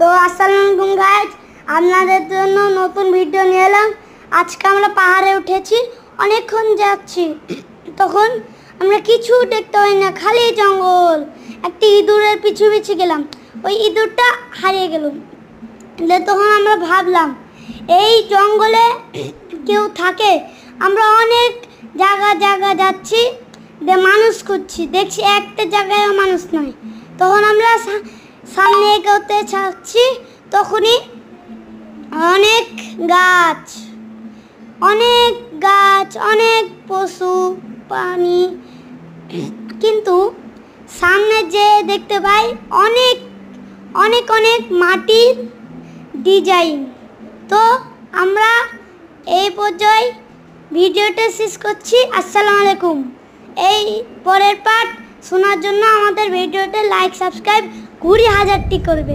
তো আসসালামু আলাইকুম গাইস, আপনাদের জন্য নতুন ভিডিও নিয়ে এলাম। আজকে আমরা পাহাড়ে উঠেছি, অনেকক্ষণ যাচ্ছি, তখন আমরা কিছু দেখতে পাই না, খালি জঙ্গল। একটি ইঁদুরের পিছু পিছু গেলাম, ওই ইঁদুরটা হারিয়ে গেল। তখন আমরা ভাবলাম এই জঙ্গলে কেউ থাকে। আমরা অনেক জায়গা যাচ্ছি, মানুষ খুঁজছি, দেখছি একটা জায়গায়ও মানুষ নয়। তখন আমরা সামনে এগোতে চাচ্ছি, তখনই অনেক গাছ, অনেক পশু প্রাণী, কিন্তু সামনে যে দেখতে পাই অনেক মাটির ডিজাইন। তো আমরা এই পর্যায়ে ভিডিওটা শেষ করছি। আসসালামু আলাইকুম। এই পরের পার্ট শোনার জন্য আমাদের ভিডিওতে লাইক সাবস্ক্রাইব 20,000টি করবে।